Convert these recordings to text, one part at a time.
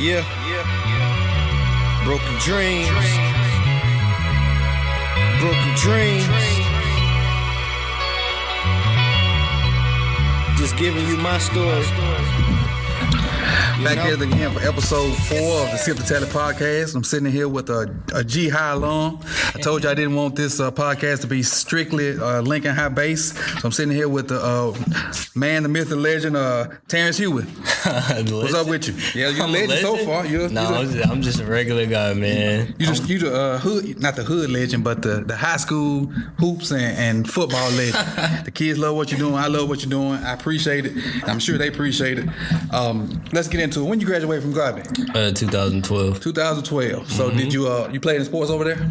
Yeah. Broken dreams. Broken dreams. Just giving you my story. Back here again for episode 4 of the Sip2Tally podcast. I'm sitting here with a G High alum. I told you I didn't want this podcast to be strictly Lincoln High base. So I'm sitting here with the man, the myth, the legend, Terence Huie. What's up with you? Yeah, you're a legend so far. I'm just a regular guy, man. You the hood, not the hood legend, but the high school hoops and football legend. The kids love what you're doing. I love what you're doing. I appreciate it. I'm sure they appreciate it. Let's get into it. When you graduated from Garvey? 2012. 2012. So did you played in sports over there?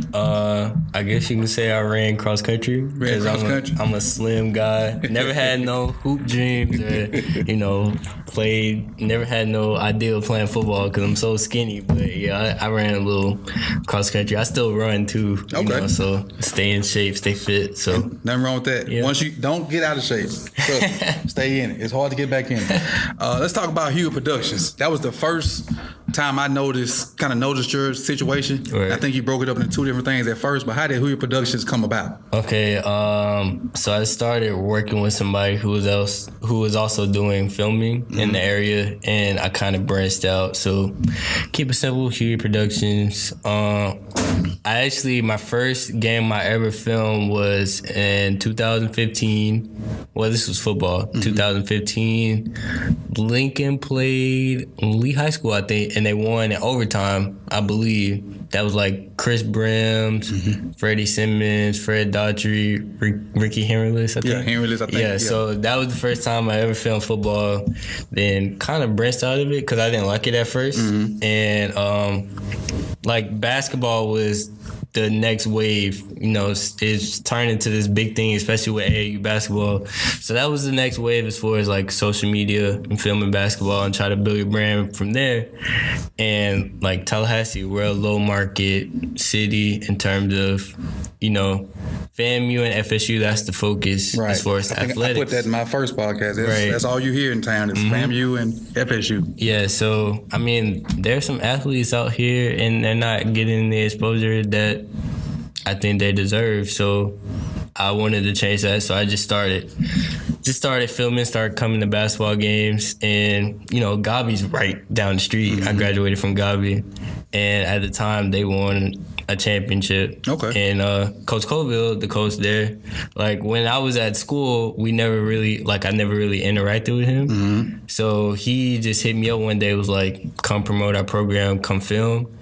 I guess you can say I ran cross country. I'm a slim guy. Never had no hoop dreams or, never had no idea of playing football because I'm so skinny. But yeah, I ran a little cross country. I still run too. Okay. So stay in shape, stay fit. So nothing wrong with that. Yeah. Once you don't get out of shape, stay in it. It's hard to get back in it. Let's talk about Huie Productions. That was the first time I noticed your situation. Right. I think you broke it up into two different things at first, but how did Huie Productions come about? Okay, so I started working with somebody who was also doing filming in the area, and I kind of branched out. So keep it simple, Huie Productions. My first game I ever filmed was in 2015. Well, this was football. 2015, Lincoln played Lee High School, I think, and they won in overtime, I believe. That was like Chris Brims, Freddie Simmons, Fred Daughtry, Ricky Henryless, I think. Yeah, Henryless, I think. Yeah, so that was the first time I ever filmed football. Then kind of branched out of it because I didn't like it at first. And basketball was the next wave, it's turned into this big thing, especially with AAU basketball. So that was the next wave as far as like social media and filming basketball and try to build your brand from there. And like Tallahassee, we're a low market city in terms of, FAMU and FSU, that's the focus as far as athletics. I put that in my first podcast. That's all you hear in town is FAMU and FSU. Yeah, so, there's some athletes out here and they're not getting the exposure that I think they deserve. So I wanted to change that. So I just started filming, started coming to basketball games. And, Gabi's right down the street. I graduated from Gabi. And at the time, they won a championship. Okay. And Coach Colville, the coach there, when I was at school, I never really interacted with him. So he just hit me up one day, was like, come promote our program, come film.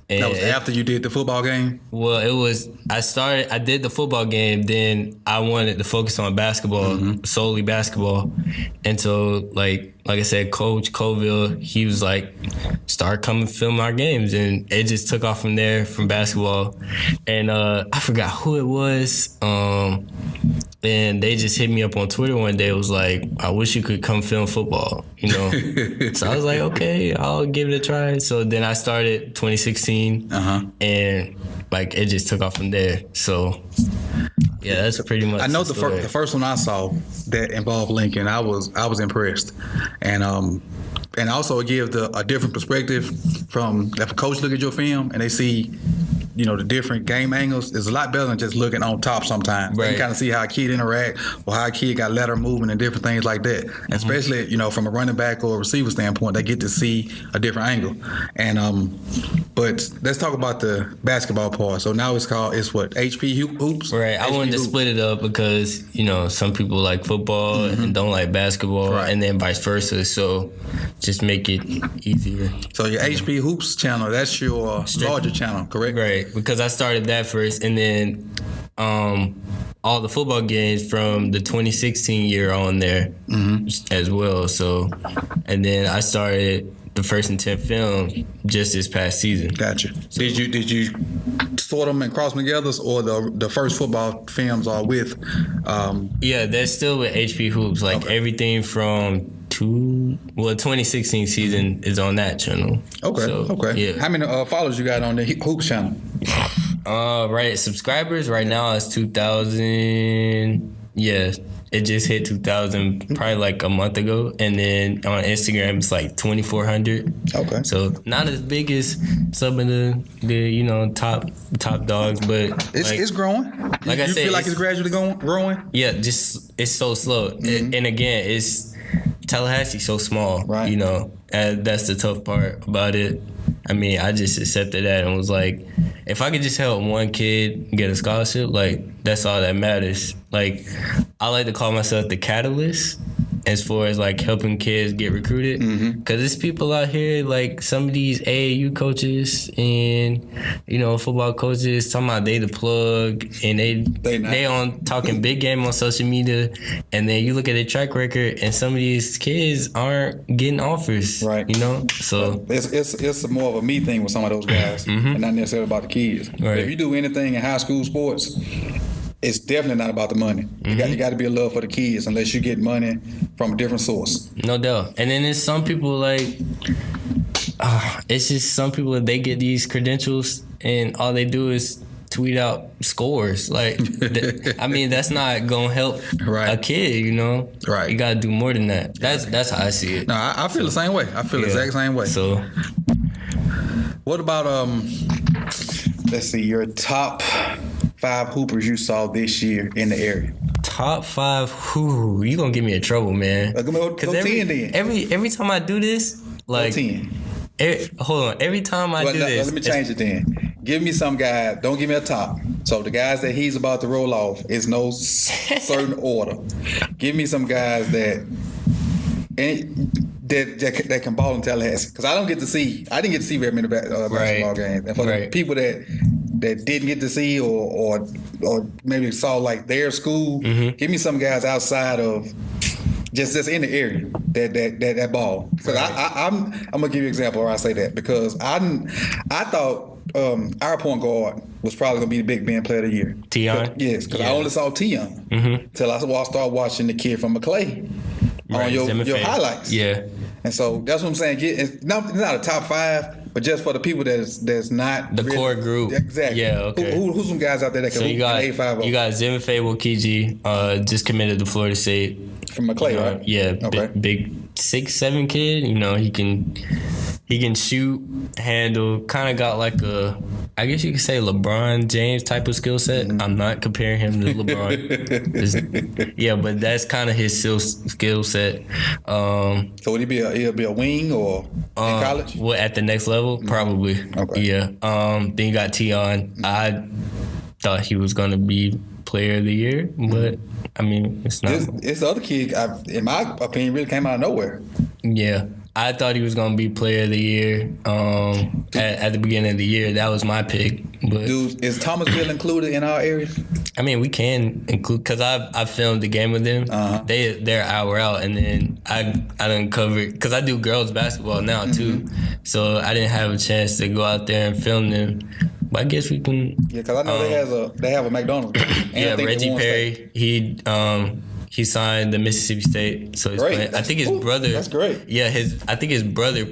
And that was after you did the football game? Well, I did the football game, then I wanted to focus on basketball, solely basketball. And so, like I said, Coach Colville, he was like, start coming film our games. And it just took off from there, from basketball. And I forgot who it was. And they just hit me up on Twitter one day. It was like, I wish you could come film football, So I was like, okay, I'll give it a try. So then I started 2016, and it just took off from there. So yeah, that's pretty much. I know the first one I saw that involved Lincoln, I was impressed, and also it gives a different perspective from if a coach look at your film and they see, the different game angles. Is a lot better than just looking on top sometimes. Right. You kind of see how a kid interact or how a kid got lateral movement and different things like that. And especially, from a running back or a receiver standpoint, they get to see a different angle. And but let's talk about the basketball part. So now it's what, HPHoops? Right. I wanted to split it up because, some people like football and don't like basketball, and then vice versa. So just make it easier. So your HPHoops channel, that's your larger channel, correct? Right. Because I started that first, and then all the football games from the 2016 year on there as well. So, and then I started the first and 10th film just this past season. Gotcha. So, did you sort them and cross them together, or the first football films are with? Yeah, they're still with HPHoops. Everything from 2016 season is on that channel. Okay. So, okay. Yeah. How many followers you got on the Hoops channel? Right, subscribers right now is 2,000. Yeah, it just hit 2,000 probably like a month ago, and then on Instagram it's like 2,400. Okay. So not as big as some of the top dogs, but It's growing. Like I you said, feel like it's gradually growing. Yeah, just it's so slow, and again, it's Tallahassee's so small, Right. And that's the tough part about it. I mean, I just accepted that and was like, if I could just help one kid get a scholarship, like, that's all that matters. Like, I like to call myself the catalyst as far as, like, helping kids get recruited. Because there's people out here, like, some of these AAU coaches and, football coaches talking about they the plug, and they on talking big game on social media, and then you look at their track record, and some of these kids aren't getting offers, Right. So It's more of a me thing with some of those guys, and not necessarily about the kids. Right. If you do anything in high school sports, it's definitely not about the money. You got to be a love for the kids, unless you get money from a different source. no doubt. And then there's some people like, it's just some people, they get these credentials and all they do is tweet out scores. Like, I mean, that's not gonna help a kid, Right. You gotta do more than that. That's how I see it. No, I feel the same way. I feel the exact same way. So, what about let's see, your top 5 hoopers you saw this year in the area? top 5, you gonna get me in trouble, man. Go 10 then. Every time I do this, like, Go 10. Hold on. Every time I do this, let me change it then. Give me some guy. Don't give me a top. So the guys that he's about to roll off is no certain order. Give me some guys that can ball in Tallahassee, because I didn't get to see very many basketball games. And for the people that didn't get to see or maybe saw like their school, give me some guys outside of just in the area that ball. Because I'm gonna give you an example where I say that, because I thought our point guard was probably gonna be the Big Ben Player of the Year. Tion? Yes, because I only saw Tion till I started watching the kid from McClay on your highlights. Yeah. And so that's what I'm saying. It's not a top 5, but just for the people that's not the really, core group. Exactly. Yeah. Okay. Who's some guys out there that can so hoop an 8-5? You got Zimafe Wokiji, just committed to Florida State from McClay, right? Yeah. Okay. Big 6'7" kid. He can shoot, handle. Kind of got like I guess you could say LeBron James type of skill set. I'm not comparing him to LeBron. Yeah, but that's kind of his skill set. So would he'll be a wing or in college? Well, at the next level, probably. Okay. Yeah. Then you got Tion. I thought he was gonna be Player of the Year, but I mean, it's not. This other kid, in my opinion, really came out of nowhere. Yeah. I thought he was gonna be Player of the Year at the beginning of the year. That was my pick. But dude, is Thomasville included in our area? I mean, we can include, because I filmed the game with them. They're an hour out, and then I done covered, because I do girls basketball now too. So I didn't have a chance to go out there and film them. But I guess we can. Yeah, because I know they have a McDonald's. Yeah, Reggie Perry. He signed the Mississippi State, so he's playing. I think his brother. That's great. Yeah, I think his brother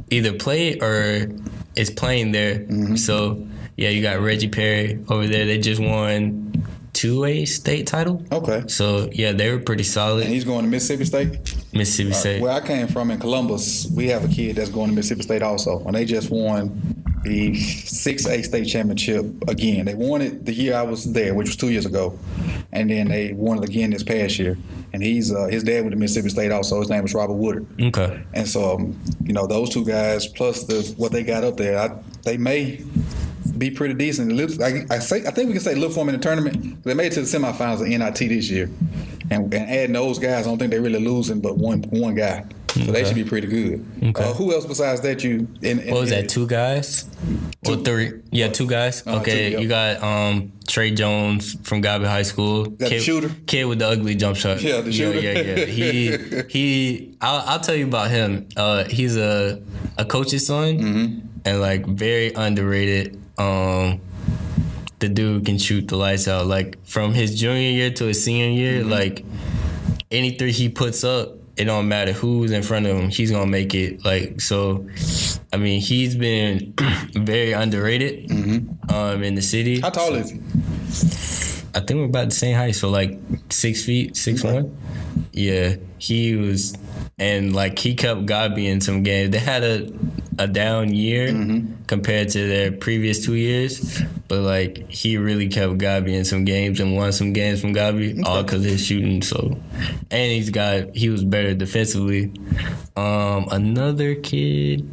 either played or is playing there. So yeah, you got Reggie Perry over there. They just won 2A state title. Okay. So yeah, they were pretty solid. And he's going to Mississippi State. Mississippi State. Where I came from in Columbus, we have a kid that's going to Mississippi State also, and they just won the 6A state championship again. They won it the year I was there, which was 2 years ago, and then they won it again this past year. And he's his dad went to Mississippi State also. His name was Robert Woodard. Okay. And so those two guys plus what they got up there, they may be pretty decent. I think we can say look for them in the tournament. They made it to the semifinals of NIT this year, and adding those guys, I don't think they're really losing but one guy. So they should be pretty good. Okay. Who else besides that what was that, 2 guys? Or 3? Yeah, 2 guys. Okay, 2, you got Trey Jones from Gabby High School. That the shooter? Kid with the ugly jump shot. Yeah, the shooter. Yeah. I'll tell you about him. He's a coach's son, and like very underrated. The dude can shoot the lights out. Like from his junior year to his senior year, like any 3 he puts up, it don't matter who's in front of him, he's gonna make it. Like, so I mean, he's been very underrated in the city. How tall is he? I think we're about the same height, so like 6 feet, 6'1". Yeah, he was, and like he kept Gabi in some games. They had a down year compared to their previous 2 years, but like he really kept Gabi in some games and won some games from Gabi, all because of his shooting. So, and he was better defensively. Another kid.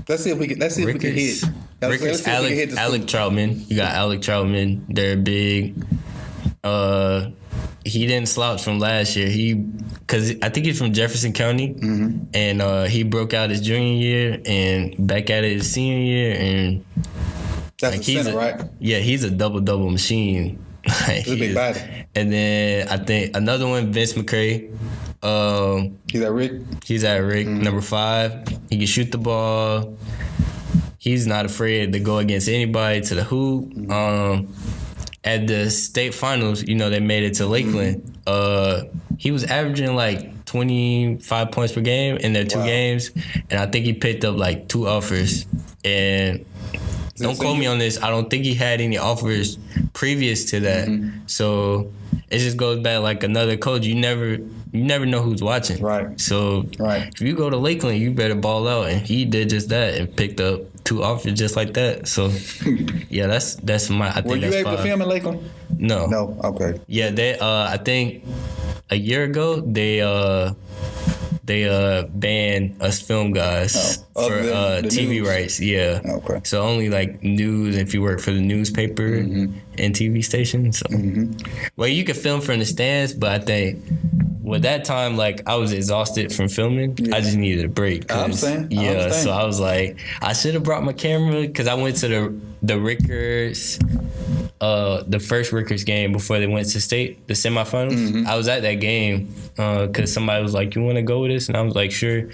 Let's see if we can hit. Rickers, Alec Troutman. You got Alec Troutman. They're big. He didn't slouch from last year. Because I think he's from Jefferson County, and he broke out his junior year and back at it his senior year, and that's like the center, right? Yeah, he's a double machine. He's a big body. And then I think another one, Vince McCray. He's at Rick. He's at Rick, number 5. He can shoot the ball. He's not afraid to go against anybody to the hoop. At the state finals, they made it to Lakeland. He was averaging like 25 points per game in their 2 games, and I think he picked up like 2 offers. And don't quote me on this, I don't think he had any offers previous to that. So it just goes back like another coach. You never know who's watching. Right. So if you go to Lakeland, you better ball out. And he did just that and picked up 2 offers just like that. So yeah, that's my. I think Were you able to film in Lakeland? No. No. Okay. Yeah, they. I think a year ago they banned us film guys for the TV news rights. Yeah. Okay. So only like news if you work for the newspaper and TV station. So well, you can film from the stands, but I think with that time, like I was exhausted from filming. I just needed a break. I understand. So I was like, I should have brought my camera because I went to the Rickers. The first Rickers game before they went to state, the semifinals. I was at that game because somebody was like, "You want to go with us?" And I was like, "Sure,"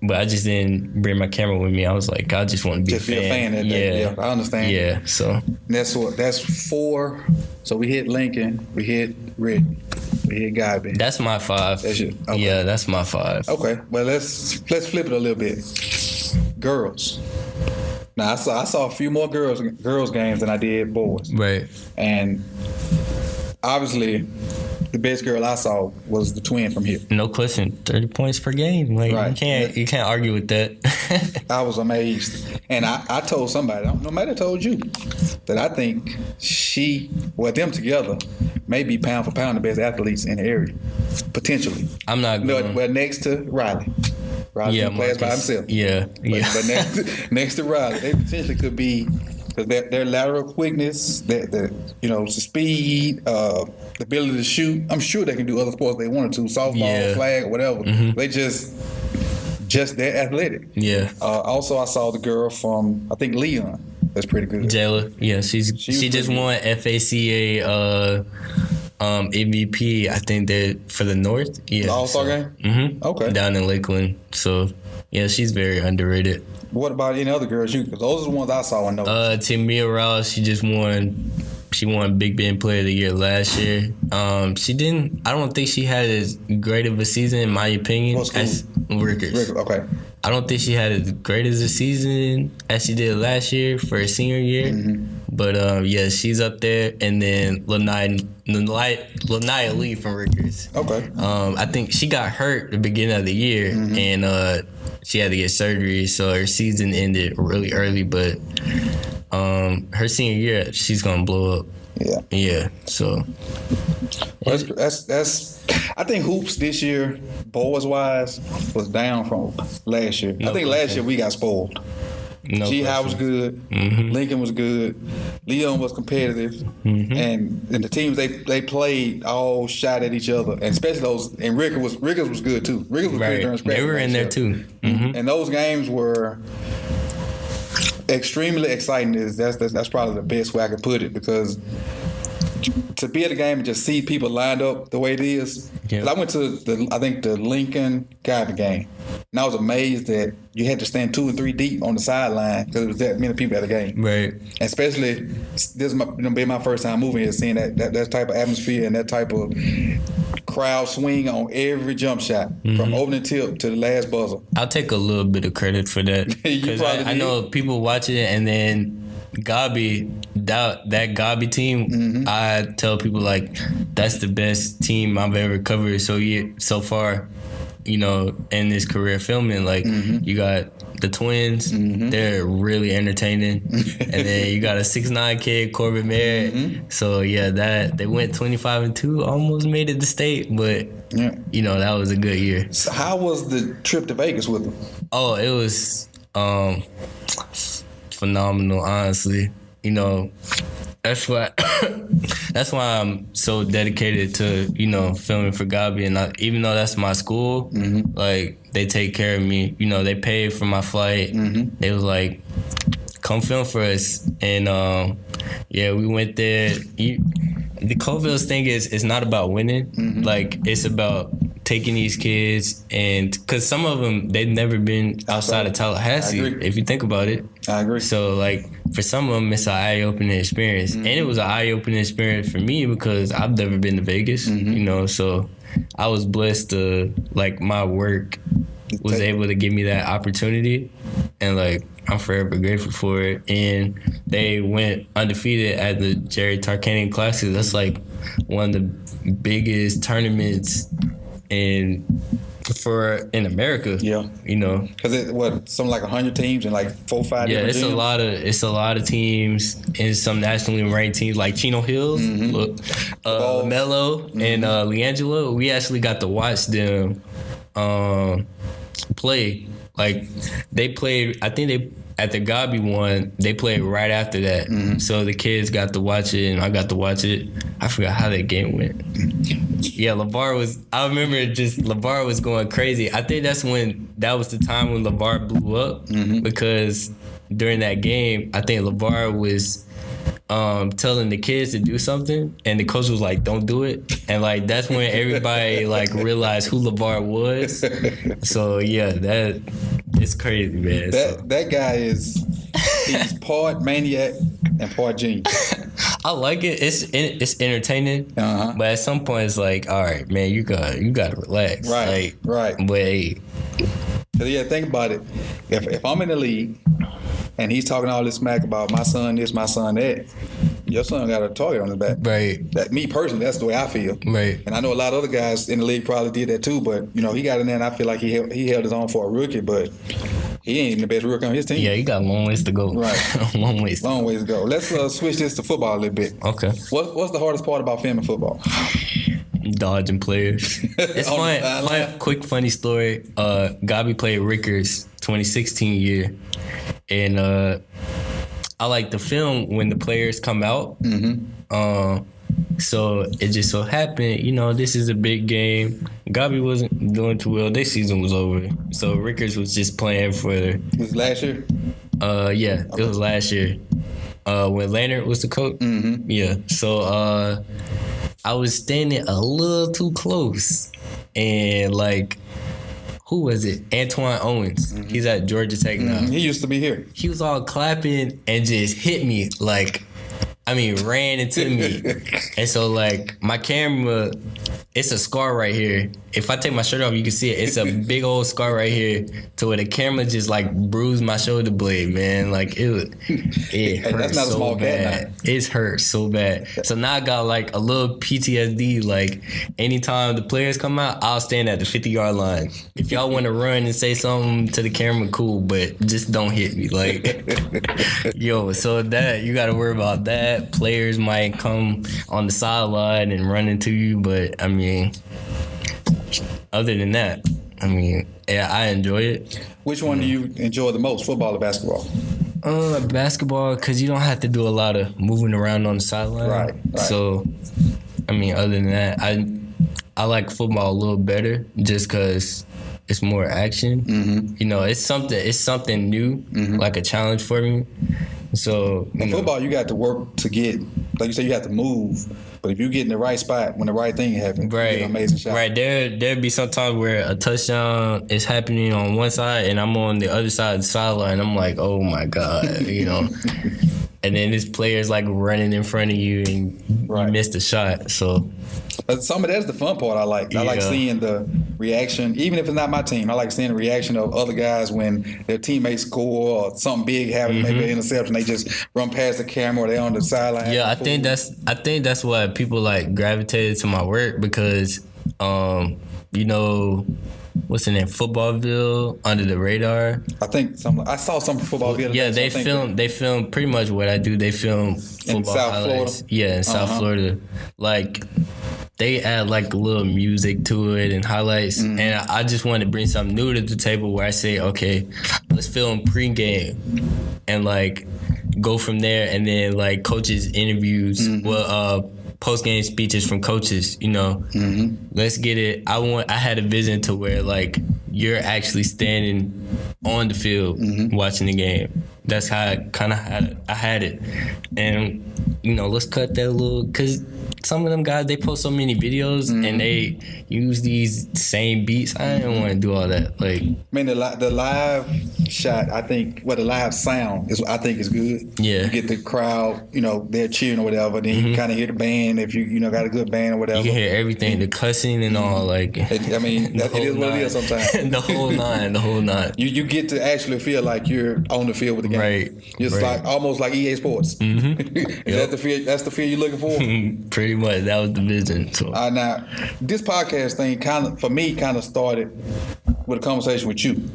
but I just didn't bring my camera with me. I was like, I just want to be a fan. That day. Yeah, I understand. Yeah, so that's 4. So we hit Lincoln, we hit Rick, we hit Gabi. That's my 5. That's you. Okay. Yeah, that's my 5. Okay, well let's flip it a little bit. Girls. Now I saw a few more girls games than I did boys. Right. And obviously, the best girl I saw was the twin from here. No question, 30 points per game. Like you can't argue with that. I was amazed, and I told somebody, I don't know, maybe I told you, that I think them together may be pound for pound the best athletes in the area, potentially. I'm not going. Well, next to Riley. Riley plays by himself. Yeah. But next to Riley, they potentially could be, because their lateral quickness, the speed, the ability to shoot. I'm sure they can do other sports they wanted to, softball, flag, whatever. They just they're athletic. Yeah. Also, I saw the girl from, I think, Leon. That's pretty good. Jayla. Yeah, she just won FACA MVP, I think that for the North. Yeah. The All-Star game? Okay. Down in Lakeland. So, yeah, she's very underrated. What about any other girls? Because those are the ones I saw and know. Tamia Rouse, she just won. She won Big Ben Player of the Year last year. I don't think she had as great of a season, in my opinion, as Rickers. Okay. I don't think she had as great as a season as she did last year for her senior year. But, yeah, she's up there. And then Lanaya Lee from Rickers. Okay. I think she got hurt at the beginning of the year, and she had to get surgery, so her season ended really early. But her senior year, she's going to blow up. Yeah. Yeah, so. That's I think hoops this year, boys-wise, was down from last year. I think last year we got spoiled. G-High was good. Lincoln was good. Leon was competitive. And the teams they played all shot at each other. And especially those, and Rickers was good too. Rickers was good during scratch. They were in there too. And those games were extremely exciting. That's probably the best way I could put it, because to be at a game and just see people lined up the way it is. I went to the Lincoln Gabi game, and I was amazed that you had to stand 2 and 3 deep on the sideline because there was that many people at the game. Right. And especially this is being my first time moving here, seeing that type of atmosphere and that type of crowd swing on every jump shot from opening tip to the last buzzer. I'll take a little bit of credit for that, because I know people watch it and then Gabi, that Gabi team, I tell people like that's the best team I've ever covered so far. You know, in this career filming, like you got the twins, they're really entertaining, and then you got a 6'9" kid, Corbin Merritt. So yeah, that they went 25-2, almost made it to state, but you know that was a good year. So how was the trip to Vegas with them? Oh, it was phenomenal, honestly. You know, that's why I'm so dedicated to, you know, filming for Gabi. And even though that's my school, like, they take care of me. You know, they paid for my flight. They was like, come film for us. And, yeah, we went there. The Colville's thing is, it's not about winning. Like, it's about taking these kids, and because some of them, they've never been outside of Tallahassee, if you think about it. I agree. So, like, for some of them, it's an eye-opening experience. And it was an eye-opening experience for me because I've never been to Vegas, you know, so I was blessed to, like, my work was able to give me that opportunity, and, like, I'm forever grateful for it. And they went undefeated at the Jerry Tarkanian Classic. That's, like, one of the biggest tournaments in America, you know, because something like 100 teams and like 4 or 5 different it's gyms? it's a lot of teams and some nationally ranked teams like Chino Hills, Mello, and Leangelo. We actually got to watch them play. Like, they played, I think they at the Gabi one, they played right after that. So the kids got to watch it and I got to watch it. I forgot how that game went. Yeah, I remember LeVar was going crazy. I think that was the time when LeVar blew up, because during that game, I think LeVar was telling the kids to do something, and the coach was like, don't do it. And, like, that's when everybody, like, realized who LeVar was. So yeah, it's crazy, man. That guy he's part maniac and part genius. I like it. It's entertaining, but at some point it's like, all right, man, you gotta relax. Right. But hey, yeah, think about it. If I'm in the league and he's talking all this smack about my son this, my son that, your son got a target on his back. Right. That, me personally, that's the way I feel. Right. And I know a lot of other guys in the league probably did that too, but, you know, he got in there and I feel like he held his own for a rookie, but he ain't even the best rookie on his team. Yeah, he got a long ways to go. Right. Long ways to go. Let's switch this to football a little bit. Okay. What's the hardest part about filming football? Dodging players. It's fun. Quick funny story. Gabi played Rickers 2016 year, and I like to film when the players come out. So it just so happened, you know, this is a big game. Gabi wasn't doing too well. Their season was over. So Rickers was just playing for Was it last year? Yeah, okay. It was last year. When Leonard was the coach. Yeah. So I was standing a little too close. And, like, who was it? Antoine Owens. He's at Georgia Tech now. He used to be here. He was all clapping and just hit me, like, ran into me. And so, like, my camera, it's a scar right here. If I take my shirt off, you can see it. It's a big old scar right here to where the camera just, like, bruised my shoulder blade, man. Like, it hurt that's not so a small bad. It's hurt so bad. So now I got, like, a little PTSD. Like, anytime the players come out, I'll stand at the 50-yard line. If y'all want to run and say something to the camera, cool, but just don't hit me. Like, yo, so that, you got to worry about that. Players might come on the sideline and run into you, but, other than that, yeah, I enjoy it. Which one do you enjoy the most, football or basketball? Basketball, because you don't have to do a lot of moving around on the sideline. Right. So, other than that, I like football a little better just because it's more action. You know, it's something new, like a challenge for me. So in football, you got to work to get, like you said, you have to move. But if you get in the right spot when the right thing happens, you get an amazing shot. Right. There'd be some times where a touchdown is happening on one side and I'm on the other side of the sideline. I'm like, oh my God, you know. And then this player's like running in front of you and you missed a shot. So but some of that's the fun part I like. I like seeing the reaction, even if it's not my team. I like seeing the reaction of other guys when their teammates score or something big happens, maybe an interception. They just run past the camera or they on the sideline. Yeah, I think that's why people like gravitated to my work because, what's in there, Footballville, Under the Radar. I saw some Footballville. Yeah, they film pretty much what I do. They film football South highlights. Florida? Yeah, in South Florida. Like they add like a little music to it and highlights. And I just want to bring something new to the table where I say, okay, let's film pregame and like go from there, and then like coaches interviews. Post-game speeches from coaches, let's get it. I had a vision to where like you're actually standing on the field watching the game. That's how I had it. And let's cut that little, because some of them guys, they post so many videos and they use these same beats. I didn't want to do all that. Like, Man, the live shot, I think, the live sound is, I think, is good. Yeah. You get the crowd, they're cheering or whatever. Then you kind of hear the band if you got a good band or whatever. You can hear everything, the cussing and all. Like, it is what it is sometimes. the whole nine. You get to actually feel like you're on the field with the game. Right. It's like almost like EA Sports. That's the feel you're looking for? Pretty much. That was the vision. So. Now, this podcast thing for me started with a conversation with you.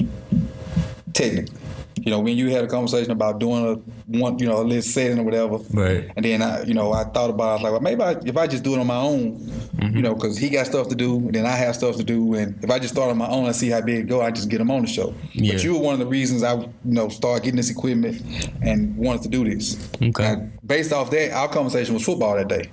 Technically. When you had a conversation about doing a little setting or whatever. Right. And then I thought about it, I was like, well, maybe if I just do it on my own, because he got stuff to do, and then I have stuff to do, and if I just start on my own and see how big it go, I just get him on the show. Yeah. But you were one of the reasons I, started getting this equipment and wanted to do this. Okay. Now, based off that, our conversation was football that day.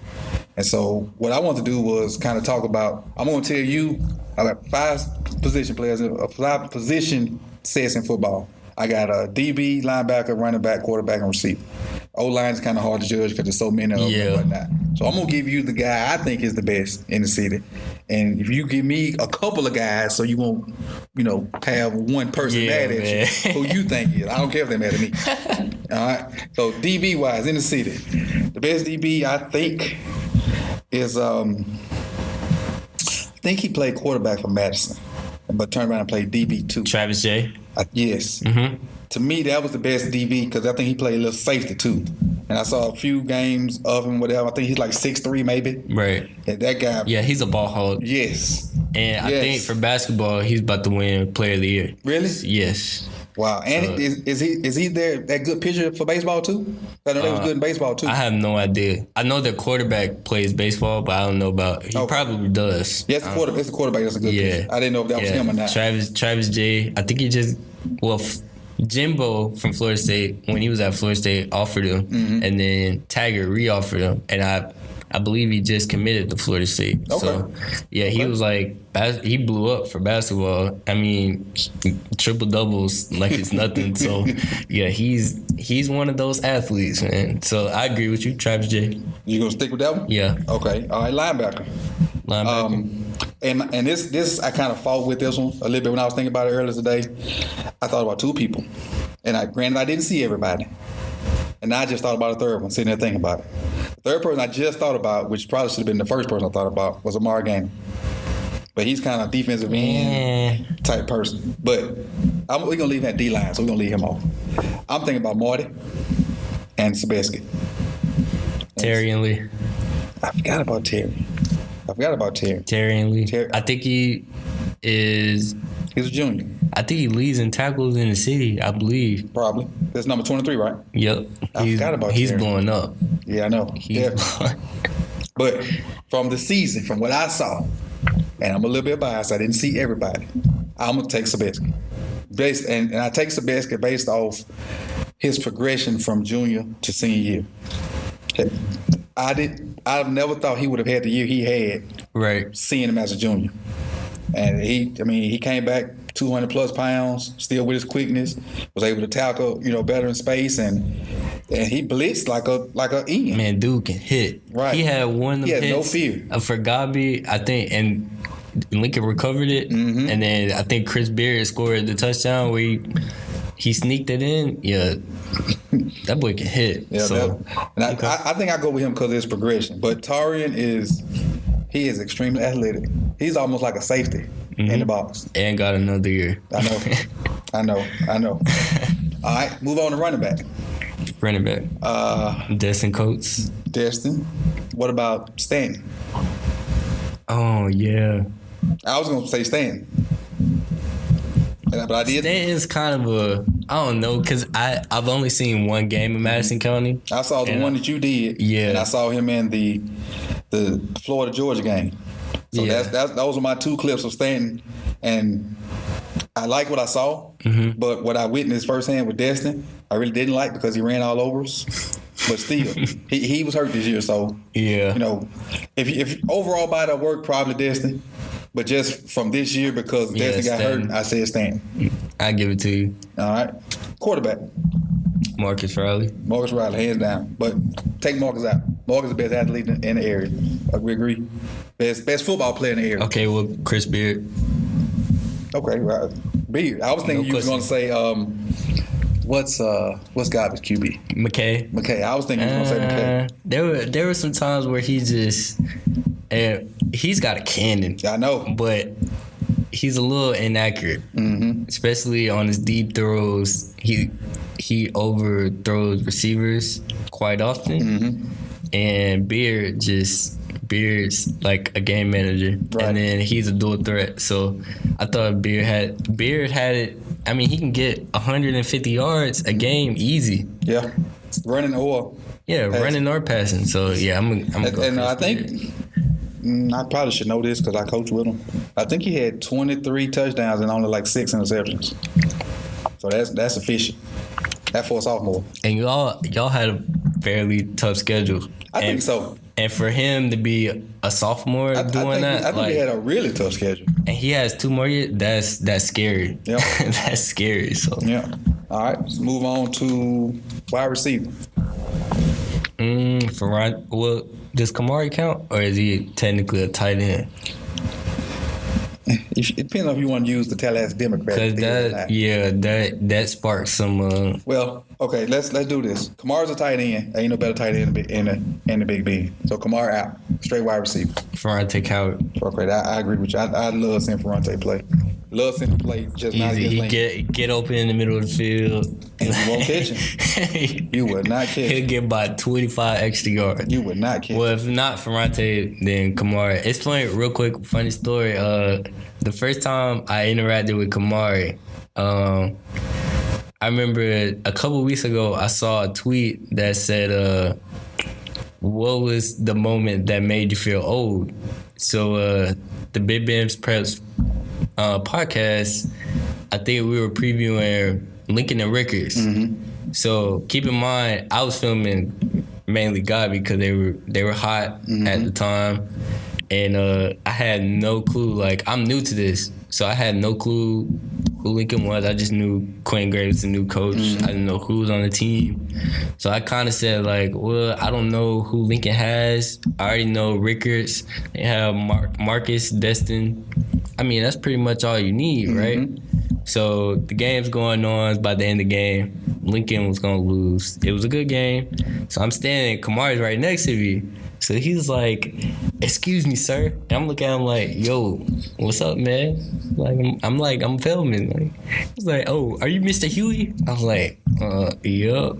And so what I wanted to do was kind of talk about, I'm going to tell you, I got 5 position players, 5 position sets in football. I got a DB, linebacker, running back, quarterback, and receiver. O-line is kind of hard to judge because there's so many of them and whatnot. So I'm going to give you the guy I think is the best in the city. And if you give me a couple of guys so you won't, have one person mad at you, who you think is. I don't care if they're mad at me. All right? So DB-wise, in the city, the best DB I think is, I think he played quarterback for Madison, but turned around and played DB too. Travis J. Yes. To me, that was the best DB because I think he played a little safety too. And I saw a few games of him, whatever. I think he's like 6'3", maybe. Right. And that guy. Yeah, he's a ball hog. Yes. And I think for basketball, he's about to win Player of the Year. Really? Yes. Wow. And is he there that good pitcher for baseball too? I know they was good in baseball too. I have no idea. I know their quarterback plays baseball, but I don't know about. He probably does. Yeah, it's the quarterback that's a good pitcher. I didn't know if that was him or not. Travis J. I think he just Jimbo from Florida State, when he was at Florida State, offered him, and then Taggart re-offered him, and I believe he just committed to Florida State. Okay. So, he was like, he blew up for basketball. I mean, triple doubles like it's nothing. So, he's one of those athletes, man. So I agree with you, Travis J. You gonna stick with that one? Yeah. Okay. All right, linebacker. And this I kind of fought with this one a little bit when I was thinking about it earlier today. I thought about 2 people, and granted I didn't see everybody, and I just thought about a third one, sitting there thinking about it. The third person I just thought about, which probably should have been the first person I thought about, was Amar Gainer. But he's kind of defensive end type person. But we're gonna leave him at D-line, so we're gonna leave him off. I'm thinking about Marty and Sebeski. Terry and Lee. I forgot about Terry. Terry and Lee. I think he is. He's a junior. I think he leads in tackles in the city, I believe. Probably. That's number 23, right? Yep. I forgot about He's Terry. blowing up. Yeah, I know. But from the season, from what I saw, and I'm a little bit biased, I didn't see everybody, I'm going to take Sebeski. And I take Sebeski based off his progression from junior to senior year. I've never thought he would have had the year he had. Right. Seeing him as a junior. And he came back 200 plus pounds, still with his quickness, was able to tackle, better in space, and he blitzed like a Ian. Man, dude can hit. Right. He had one of them hits. No fear. For Gabi, I think, and Lincoln recovered it, and then I think Chris Beard scored the touchdown where he sneaked it in. Yeah. That boy can hit. Yeah, so, I think I go with him because of his progression. But Tarian is extremely athletic. He's almost like a safety. in the box. And got another year. I know. All right, move on to running back. Running back. Destin Coates. Destin. What about Stanton? Oh, yeah. I was going to say Stanton. But I did. Stanton's kind of I don't know, because I've only seen one game in Madison County. I saw the one that you did. Yeah. And I saw him in the Florida-Georgia game. So those were my two clips of Stanton. And I like what I saw, but what I witnessed firsthand with Destin, I really didn't like because he ran all over us. But still, he was hurt this year. So, yeah, if overall body of work, probably Destin. But just from this year, because Destin got hurt, I said Stanton. I give it to you. All right. Quarterback. Marcus Riley, hands down. But take Marcus out. Marcus is the best athlete in the area. We agree. Best football player in the area. Okay, well, Chris Beard. Okay, right. Beard. I was thinking you was going to say what's garbage QB? McKay. I was thinking you was going to say McKay. There were some times where he's got a cannon. I know, but he's a little inaccurate, especially on his deep throws. He overthrows receivers quite often, and Beard's like a game manager, and then he's a dual threat. So I thought Beard had it. I mean, he can get 150 yards a game easy. Yeah, running or passing. So yeah, I'm gonna go. And I think I probably should know this because I coach with him. I think he had 23 touchdowns and only like 6 interceptions. So that's efficient. That for a sophomore. And y'all had a fairly tough schedule. I think so. And for him to be a sophomore I think he had a really tough schedule. And he has 2 more years. That's scary. Yeah, that's scary. So yeah. All right, let's move on to wide receiver. Well, does Kamari count, or is he technically a tight end? It depends on if you want to use the Tallahassee Democrat. Because that sparks some. Well, okay, let's do this. Kamara's a tight end. Ain't no better tight end in the Big Ben. So Kamara out, straight wide receiver. Ferrante Coward. Okay, I agree with you. I love seeing Ferrante play. Love seeing him play. Just easy. Not against He get open in the middle of the field. And you won't catch him. You would not catch him. He'll get by 25 extra yards. You would not catch him. Well, if not Ferrante, then Kamari. It's funny, real quick, funny story. The first time I interacted with Kamari, I remember a couple weeks ago, I saw a tweet that said, what was the moment that made you feel old? So the Big Ben's Preps podcast, I think we were previewing Lincoln and Rickers. So keep in mind, I was filming mainly God because they were hot at the time. And I had no clue. Like, I'm new to this, so I had no clue who Lincoln was. I just knew Quinn Graves, the new coach. I didn't know who was on the team. So I kind of said, like, well, I don't know who Lincoln has. I already know Rickards. They have Marcus, Destin. I mean, that's pretty much all you need, right? So the game's going on. By the end of the game, Lincoln was going to lose. It was a good game. So I'm standing, Kamari's right next to me. So he's like, "Excuse me, sir." And I'm looking at him like, "Yo, what's up, man?" Like, I'm filming. Like, he's like, "Oh, are you Mr. Huie?" I was like, "Yup."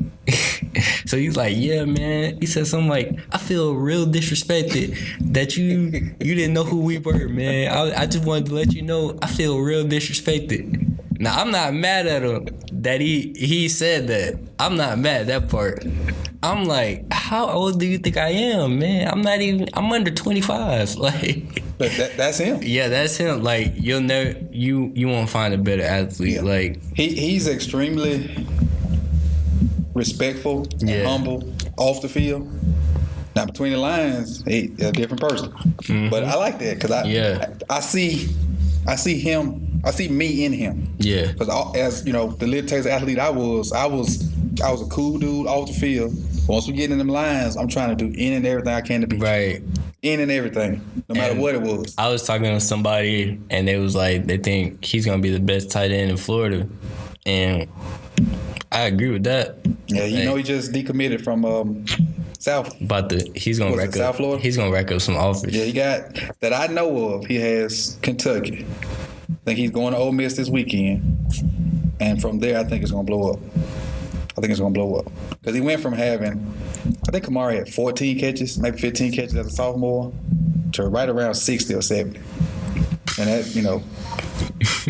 So he's like, "Yeah, man." He said something like, "I feel real disrespected that you didn't know who we were, man. I just wanted to let you know I feel real disrespected." Now, I'm not mad at him that he said that. I'm not mad at that part. I'm like, how old do you think I am, man? I'm under 25. Like, but that's him. Yeah, that's him. Like, you'll never, you won't find a better athlete. Yeah. Like, he's extremely respectful and humble off the field. Now, between the lines, he's a different person. But I like that because I see him. I see me in him. Yeah. Because as you know, the little Texas athlete I was a cool dude off the field. Once we get in them lines, I'm trying to do in and everything I can to be right. In and everything, no matter what it was. I was talking to somebody, and they was like, they think he's gonna be the best tight end in Florida, and I agree with that. Yeah, you know, he just decommitted from South. He's gonna rack up some offers. Yeah, he got that I know of. He has Kentucky. I think he's going to Ole Miss this weekend. And from there, I think it's going to blow up. Because he went from having, I think Kamari had 14 catches, maybe 15 catches as a sophomore, to right around 60 or 70. And that,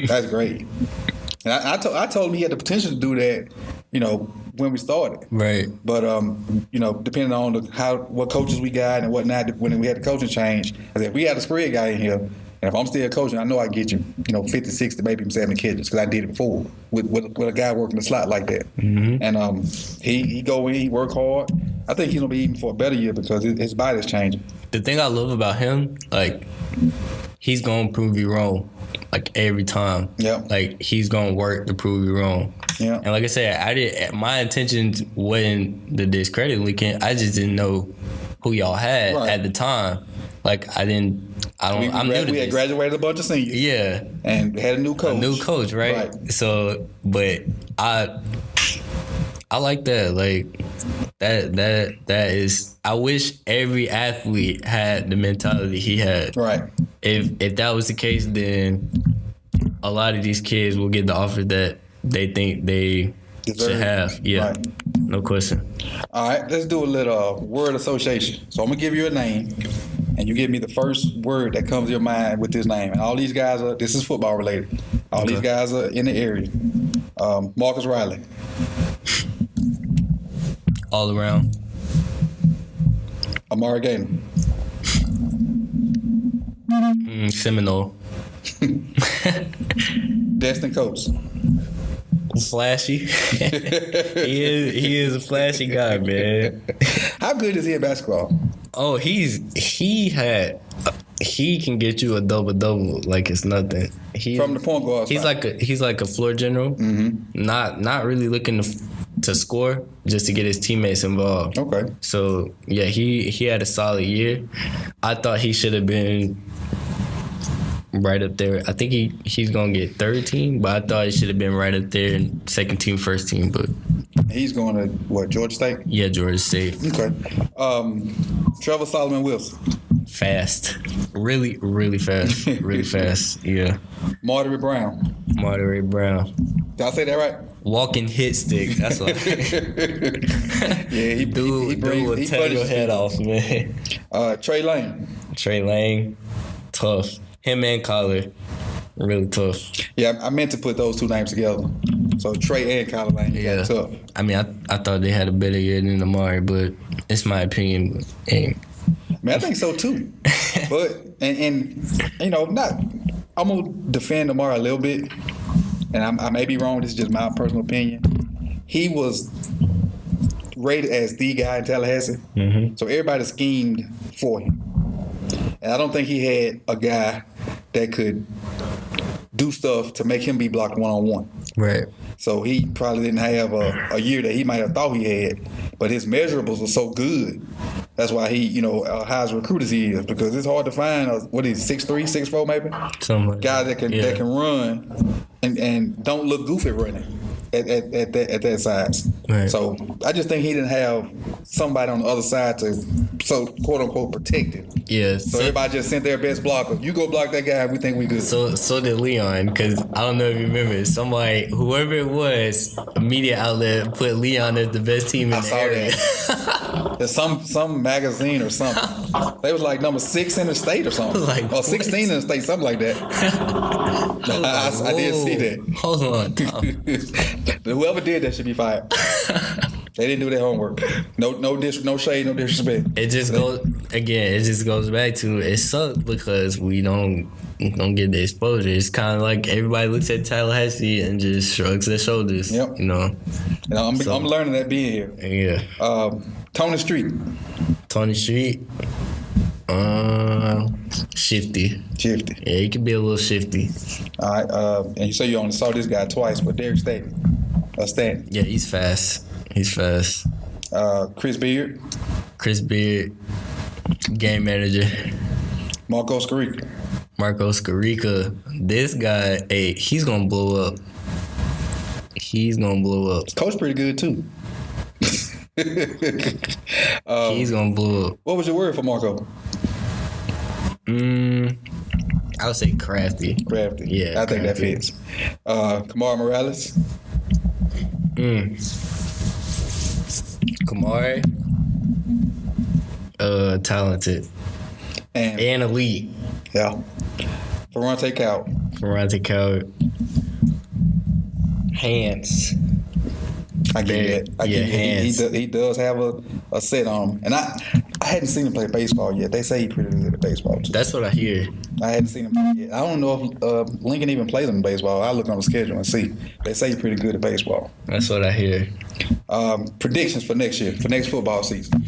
that's great. And I told him he had the potential to do that, when we started. Right. But depending on what coaches we got and whatnot, when we had the coaching change, I said, if we had a spread guy in here, and if I'm still coaching, I know I can get you, 50, 60, maybe 70 catches because I did it before with a guy working the slot like that. Mm-hmm. And he go in, he work hard. I think he's gonna be even for a better year because his body's changing. The thing I love about him, he's gonna prove you wrong, every time. Yeah. He's gonna work to prove you wrong. Yeah. And like I said, my intentions wasn't to discredit Lincoln. I just didn't know who y'all had at the time. I'm new to We had this. graduated a bunch of seniors. Yeah. And had a new coach. Right? So, but I like that. That is. I wish every athlete had the mentality he had. Right. If that was the case, then a lot of these kids will get the offer that they think they should have. Yeah. Right. No question. All right, let's do a little word association. So I'm gonna give you a name, and you give me the first word that comes to your mind with this name. And all these guys this is football related. All these guys are in the area. Marcus Riley. All around. Amari Gaynor. Seminole. Destin Coates. Flashy. he is a flashy guy, man. How good is he at basketball? Oh, he can get you a double like it's nothing. From the point guard spot. He's like a floor general. Mm-hmm. Not really looking to score, just to get his teammates involved. Okay. So yeah, he had a solid year. I thought he should have been right up there. I think he's gonna get third team, but I thought he should have been right up there in second team, first team. But he's going to Georgia State? Yeah, Georgia State. Okay. Trevor Solomon Wilson. Fast, really, really fast, really fast. Yeah. Marjorie Brown. Did I say that right? Walking hit stick. That's what. Yeah, he will tear your head off, man. Trey Lane. Tough. Him and Collar, really tough. Yeah, I meant to put those two names together. So Trey and Collar Lane, yeah, tough. I mean, I thought they had a better year than Amari, but it's my opinion. I think so too. But I'm gonna defend Amari a little bit, and I may be wrong. This is just my personal opinion. He was rated as the guy in Tallahassee, so everybody schemed for him. And I don't think he had a guy that could do stuff to make him be blocked one-on-one. Right. So he probably didn't have a year that he might have thought he had, but his measurables are so good. That's why he, high as recruit as he is, because it's hard to find what is 6'3", 6'4", maybe? Something like guy that can run and don't look goofy running at that size. Right. So I just think he didn't have somebody on the other side to quote unquote protect him. Yeah. So everybody just sent their best blocker. You go block that guy, we think we good. So did Leon, because I don't know if you remember, whoever it was, a media outlet put Leon as the best team in the area. That. There's some magazine or something. They was like number 6 in the state or something. Or 16 in the state, something like that. I did see that. Hold on. Whoever did that should be fired. They didn't do their homework. No shade, no disrespect. It just goes back to it sucks because we don't get the exposure. It's kind of like everybody looks at Tallahassee and just shrugs their shoulders. Yep. I'm learning that being here. Yeah. Tony Street. Shifty. Yeah, he can be a little shifty. All right. And you say you only saw this guy twice, but Derek Stanton. Yeah, he's fast. Chris Beard. Game manager. Marco Scarica. This guy, he's gonna blow up. Coach pretty good too. He's gonna blow up. What was your word for Marco? I would say Crafty. Crafty. Yeah, I think that Crafty. fits. Kamara Morales. Kamari. Talented. And elite. yeah. Ferrante Coward. Ferrante Coward. Hands. I get that. I get hands. He does have a set on him. And I hadn't seen him play baseball yet. They say he's pretty good at baseball too. That's what I hear. I hadn't seen him play yet. I don't know if Lincoln even plays him in baseball. I'll look on the schedule and see. They say he's pretty good at baseball. That's what I hear. Predictions for next year, for next football season.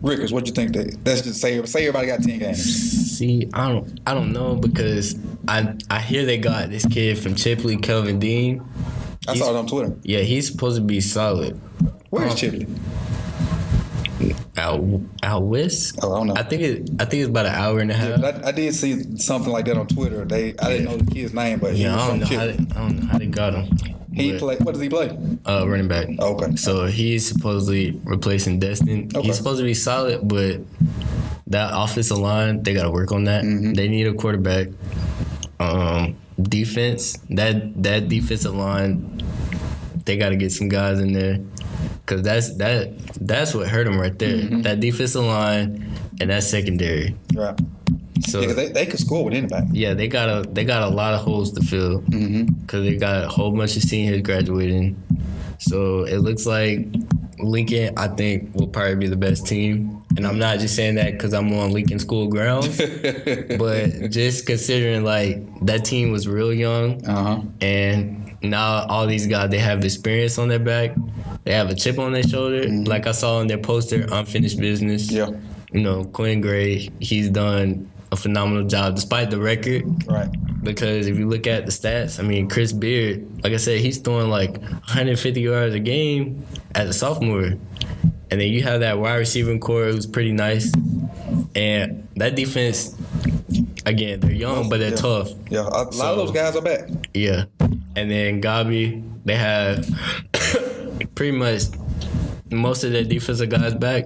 Rickers, what you think? Let's just say everybody got 10 games. See, I don't know because I hear they got this kid from Chipley, Kelvin Dean. I saw it on Twitter. Yeah, he's supposed to be solid. Where's Chipley? Out west. Oh, I don't know. I think it's about an hour and a half. Yeah, I did see something like that on Twitter. I didn't know the kid's name, but Yeah, he was I from don't Chipley. know how they got him. He But, play. What does he play? running back. Okay. So he's supposedly replacing Destin. Okay. He's supposed to be solid, but that offensive line, they got to work on that. Mm-hmm. They need a quarterback. Defense, that defensive line, they got to get some guys in there because that's what hurt them right there. Mm-hmm. That defensive line and that secondary. Right. So Yeah, they could score with anybody. yeah, they got a lot of holes to fill because they got a whole bunch of seniors graduating. So it looks like Lincoln, I think, will probably be the best team. And I'm not just saying that because I'm on Lincoln school grounds, but just considering like that team was real young, and now all these guys, they have experience on their back, they have a chip on their shoulder. Like I saw on their poster, unfinished business. Yeah. You know, Quinn Gray, he's done a phenomenal job despite the record. Right. Because if you look at the stats, I mean, Chris Beard, like I said, he's throwing like 150 yards a game as a sophomore. And then you have that wide receiving core who's pretty nice. And that defense, again, they're young, but they're tough. Yeah, a lot of those guys are back. Yeah. And then Gabi, they have pretty much most of their defensive guys back.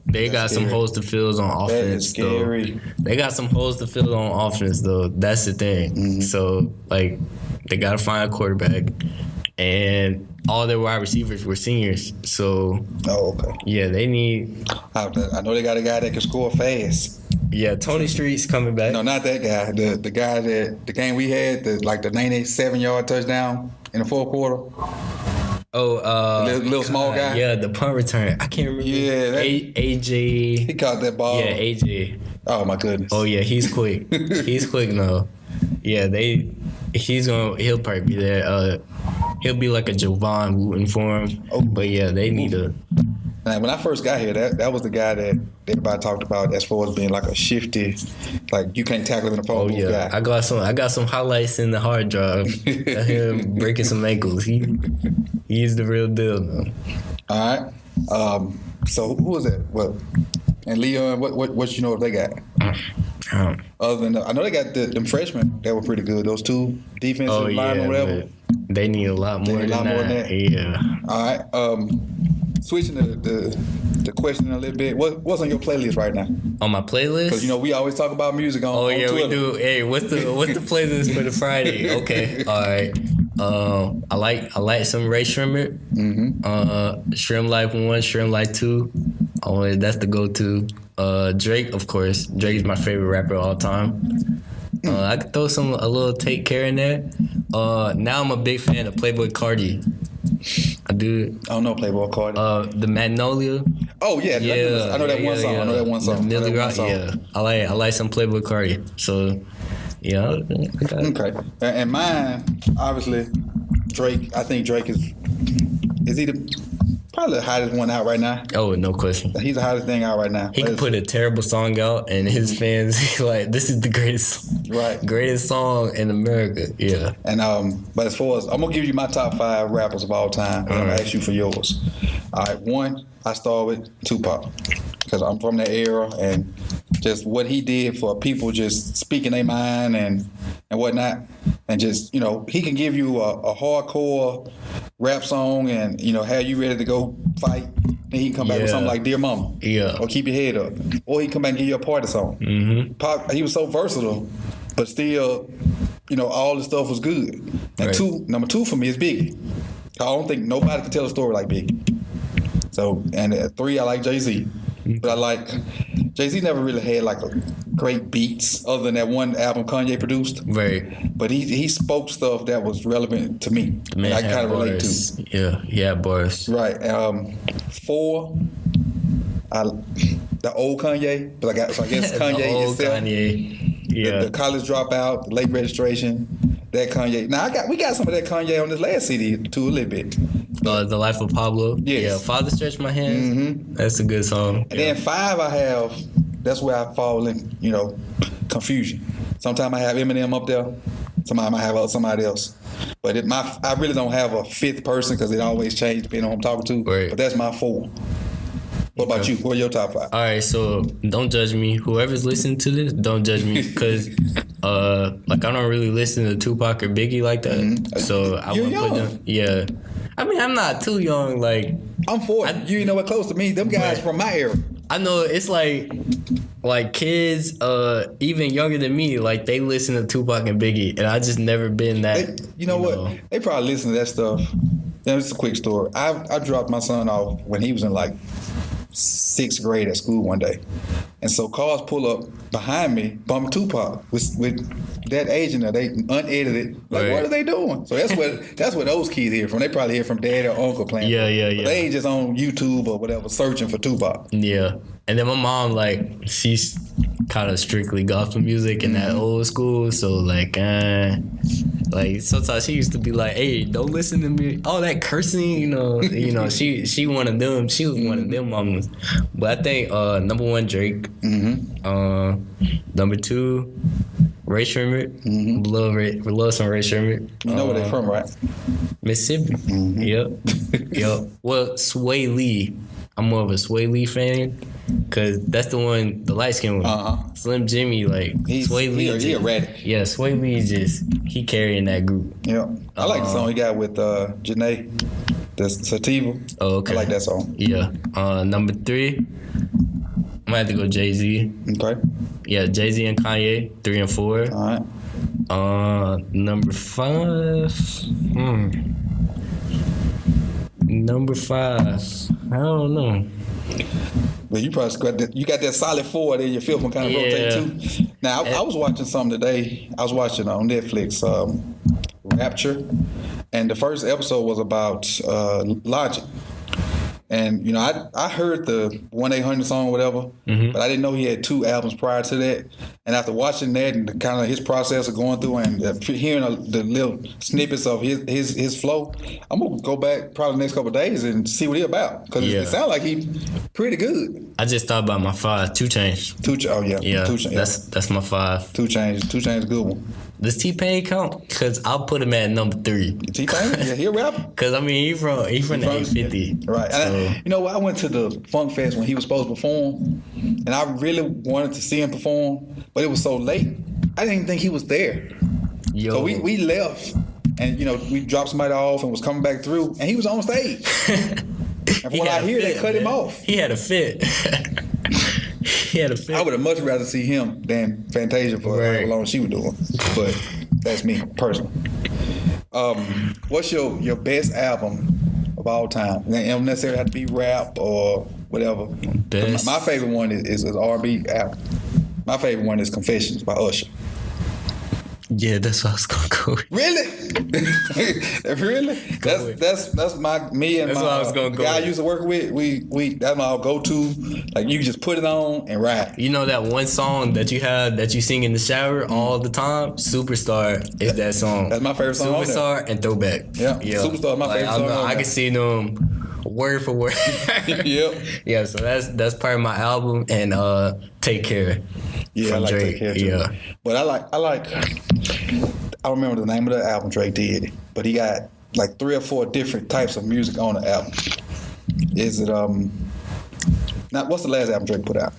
They got some holes to fill on offense. That is scary. Though. They got some holes to fill on offense, though. That's the thing. So, like, they got to find a quarterback. And all their wide receivers were seniors. So, okay. Yeah, they need... I know they got a guy that can score fast. Yeah, Tony Street's coming back. No, not that guy. The guy that the game we had, the 97-yard touchdown in the fourth quarter. Oh, little small guy. Yeah, the punt return. I can't remember. Yeah, AJ. He caught that ball. Yeah, AJ. Oh my goodness. Oh yeah, he's quick. He's quick now. Yeah, he'll probably be there. He'll be like a Jovan Wooten for him. Oh. But yeah, they need a. When I first got here, that was the guy that everybody talked about as far as being like a shifty, like you can't tackle him in the phone booth guy. I got some highlights in the hard drive. Of him breaking some ankles. He's the real deal now. All right. So who was that? Well, and Leon, what you know if they got? Other than I know they got them freshmen that were pretty good. Those two defensive linemen, whatever. They need a lot more than that. Yeah. All right. Switching the question a little bit. What's on your playlist right now? On my playlist? Because we always talk about music on. Oh on yeah, Twitter. we do. Hey, what's the playlist for the Friday? Okay, all right. I like some Ray Shrimmer. Shrimp Life 1, Shrimp Life 2. That's the go-to. Drake, of course. Drake is my favorite rapper of all time. I could throw a little Take Care in there. Now I'm a big fan of Playboy Cardi. I do. I don't know Playboy Cardi. The Magnolia. Oh yeah, I know that one song. Yeah. I know that one song. Millie Rock. Yeah, I like some Playboy Cardi. So, yeah. Okay. And mine, obviously, Drake. I think Drake is he probably the hottest one out right now. Oh, no question. He's the hottest thing out right now. He could put a terrible song out, and his fans like, this is the greatest song in America. Yeah. And but as far as I'm gonna give you my top 5 rappers of all time, and I'm gonna ask you for yours. All right, one, I start with Tupac because I'm from that era, and just what he did for people, just speaking their mind and whatnot, and just he can give you a hardcore rap song and have you ready to go fight and he come back with something like Dear Mama. Yeah. Or Keep Your Head Up. Or he come back and give you a party song. Mm-hmm. Pop, he was so versatile, but still, all the stuff was good. And number two for me is Biggie. I don't think nobody can tell a story like Biggie. So, and at 3, I like Jay-Z. But I like, Jay-Z never really had like a great beats other than that one album Kanye produced. Right. But he spoke stuff that was relevant to me. Man, I kind of relate to. Yeah, he had bars. Right. 4, the old Kanye. But I guess Kanye the old itself. Kanye. Yeah. The college dropout, the late registration. That Kanye. Now we got some of that Kanye on this last CD too a little bit. The Life of Pablo. Yes. Yeah. Father Stretch My Hands. Mm-hmm. That's a good song. And then 5 I have. That's where I fall in. Confusion. Sometimes I have Eminem up there. Sometimes I have somebody else. But I really don't have a 5th person because it always changes depending on who I'm talking to. Right. But that's my 4. What about you? What are your top 5? All right, so don't judge me. Whoever's listening to this, don't judge me because, I don't really listen to Tupac or Biggie like that. Mm-hmm. So I wouldn't put them. Yeah, I mean I'm not too young. Like I'm 40. You know what? Close to me. Them guys from my era. I know it's like kids, even younger than me. Like they listen to Tupac and Biggie, and I just never been that. You know what? They probably listen to that stuff. It's a quick story. I dropped my son off when he was in like 6th grade at school one day. And so cars pull up behind me, bumping Tupac with that age in there. They unedited. Like, What are they doing? So that's what those kids hear from. They probably hear from dad or uncle playing. Yeah. But they ain't just on YouTube or whatever searching for Tupac. Yeah. And then my mom, she's kind of strictly gospel music in that old school. So, sometimes she used to be like, hey, don't listen to me. All that cursing, she one of them. She was one of them mamas. But I think number 1, Drake. Mm-hmm. Number 2, Ray Sherman. Mm-hmm. Love some Ray Sherman. You know where they from, right? Mississippi. Mm-hmm. Yep. Well, Sway Lee. I'm more of a Sway Lee fan because that's the one, the light skin one. Slim Jimmy, Sway Lee. He erratic. Yeah, Sway Lee he carrying that group. Yeah. I like the song he got with Janae, the Sativa. Oh, okay. I like that song. Yeah. Number 3, I'm gonna have to go Jay-Z. Okay. Yeah, Jay-Z and Kanye, 3 and 4. All right. Number 5. Number 5. I don't know. Well, you probably got that solid 4, then your 5th one kind of rotate too. Now, I was watching something today. I was watching on Netflix, Rapture, and the first episode was about Logic. And I heard the 1-800 song or whatever, but I didn't know he had 2 albums prior to that. And after watching that and kind of his process of going through and hearing the little snippets of his flow, I'm gonna go back probably the next couple of days and see what he about because it sounds like he pretty good. I just thought about my 5, 2 Chainz. Oh yeah, yeah. 2 Chainz. That's my 5. 2 Chainz. 2 Chainz, good one. Does T-Pain count? Because I'll put him at number 3. T-Pain? Yeah, he a rapper. Because, I mean, he from the 850. Right. So. And you know what? I went to the Funk Fest when he was supposed to perform, and I really wanted to see him perform, but it was so late. I didn't even think he was there. Yo. So we left, and, we dropped somebody off and was coming back through, and he was on stage. And from what I hear, they cut him off. He had a fit. I would have much rather see him than Fantasia for however long she was doing. But that's me, personally. What's your best album of all time? It don't necessarily have to be rap or whatever. Best. My favorite one is an R&B album. My favorite one is Confessions by Usher. Yeah, that's what I was gonna go with. Really? Really? That's what I was gonna go guy I used to work with. We that's my go-to. Like you just put it on and rap. You know that one song that you have that you sing in the shower all the time? Superstar is that song. That's my favorite song. Superstar and Throwback. Yeah. Superstar is my favorite song. I can see them word for word. Yep. Yeah, so that's part of my album and Take Care. Yeah, I like Drake. Take Care too. Yeah. But I don't remember the name of the album Drake did, but he got like 3 or 4 different types of music on the album. Is it what's the last album Drake put out?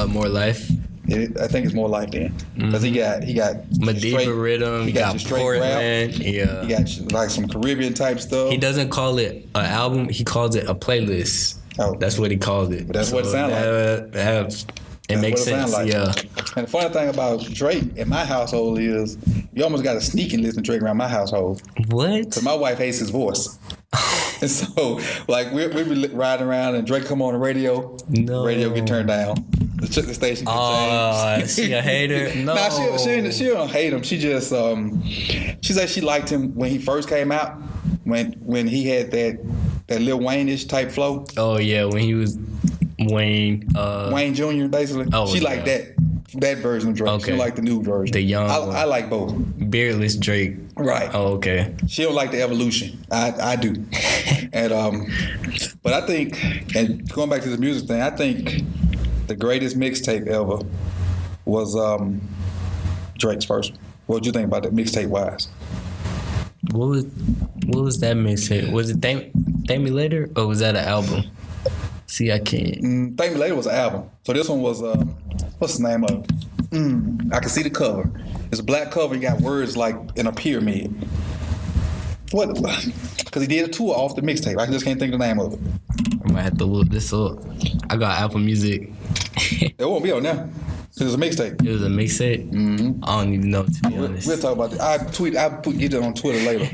More Life. I think it's More Life then, because he got Madiba rhythm. He got Portland. Yeah. He got like some Caribbean type stuff. He doesn't call it an album. He calls it a playlist. Oh. That's what he called it. That's what it sounds like. It makes sense. Like. Yeah. And the funny thing about Drake in my household is you almost got to sneak and listen to Drake around my household. What? Because my wife hates his voice. And so, like, we be riding around and Drake come on the radio. No. Radio get turned down. The station get changed. She a hater? No. Nah, she don't hate him. She just, she said she liked him when he first came out. When he had that Lil Wayne-ish type flow. Oh, yeah, when he was Wayne. Wayne Jr., basically. Oh, she liked that version of Drake. Okay. She don't like the new version. The young I like both. Beardless Drake. Right. Oh, okay. She don't like the evolution. I do. And but I think, and going back to the music thing, I think the greatest mixtape ever was Drake's first one. What did you think about that mixtape wise? What was that mixtape? Was it Thank Me Later or was that an album? See, I can't. Thank Me Later was an album. So this one was what's the name of it? I can see the cover. It's a black cover. You got words like in a pyramid. What? Because he did a tour off the mixtape. I just can't think of the name of it. I might have to look this up. I got Apple Music. It won't be on there. Because it's a mixtape. It was a mixtape? Mm-hmm. I don't even know, to be honest. We'll talk about that. I'll get it on Twitter later.